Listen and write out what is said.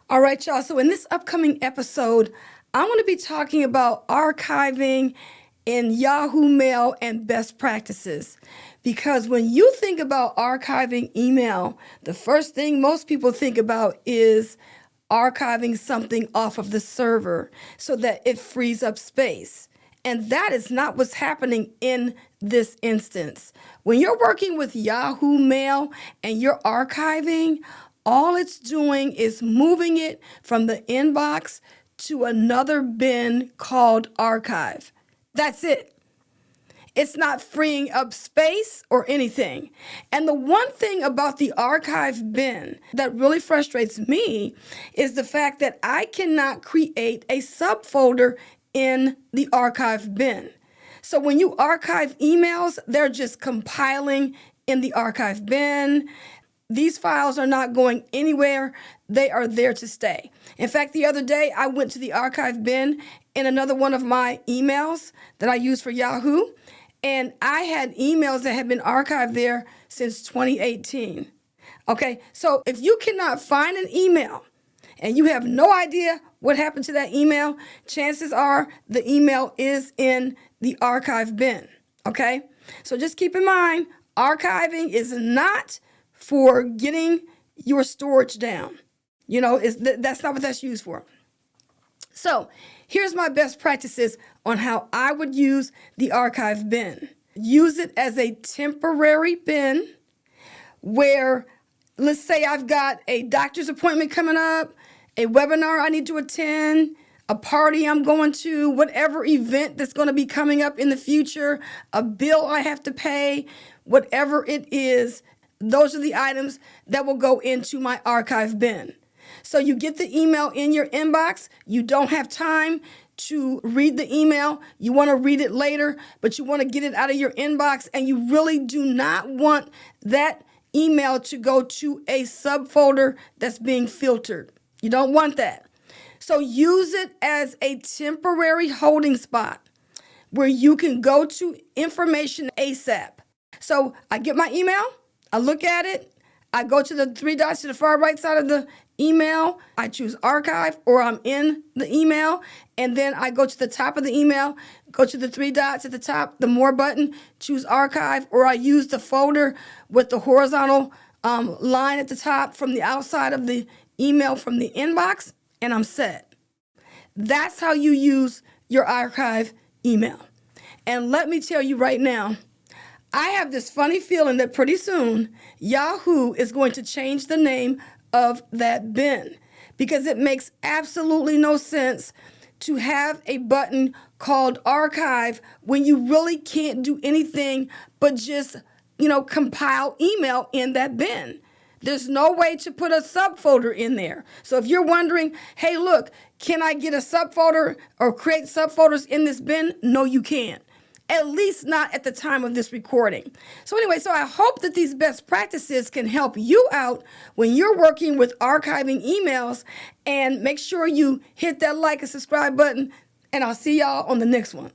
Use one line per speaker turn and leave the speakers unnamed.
All right, y'all. So in this upcoming episode, I'm going to be talking about archiving in Yahoo Mail and best practices. Because when you think about archiving email, the first thing most people think about is archiving something off of the server so that it frees up space. And that is not what's happening in this instance. When you're working with Yahoo Mail and you're archiving, all it's doing is moving it from the inbox to another bin called archive. That's it. It's not freeing up space or anything. And the one thing about the archive bin that really frustrates me is the fact that I cannot create a subfolder in the archive bin. So when you archive emails, they're just compiling in the archive bin. These files are not going anywhere. They are there to stay. In fact, the other day, I went to the archive bin in another one of my emails that I use for Yahoo, and I had emails that had been archived there since 2018. Okay, so if you cannot find an email and you have no idea what happened to that email, chances are the email is in the archive bin. Okay, so just keep in mind, archiving is not for getting your storage down. That's not what that's used for. So here's my best practices on how I would use the archive bin. Use it as a temporary bin where, let's say I've got a doctor's appointment coming up, a webinar I need to attend, a party I'm going to, whatever event that's going to be coming up in the future, a bill I have to pay, whatever it is. Those are the items that will go into my archive bin. So you get the email in your inbox. You don't have time to read the email. You want to read it later, but you want to get it out of your inbox, and you really do not want that email to go to a subfolder that's being filtered. You don't want that. So use it as a temporary holding spot where you can go to information ASAP. So I get my email. I look at it, I go to the three dots to the far right side of the email, I choose archive, or I'm in the email, and then I go to the top of the email, go to the three dots at the top, the more button, choose archive, or I use the folder with the horizontal line at the top from the outside of the email from the inbox, and I'm set. That's how you use your archive email. And let me tell you right now, I have this funny feeling that pretty soon Yahoo is going to change the name of that bin because it makes absolutely no sense to have a button called archive when you really can't do anything but just, compile email in that bin. There's no way to put a subfolder in there. So if you're wondering, hey, look, can I get a subfolder or create subfolders in this bin? No, you can't. At least not at the time of this recording. So anyway, I hope that these best practices can help you out when you're working with archiving emails, and make sure you hit that like and subscribe button, and I'll see y'all on the next one.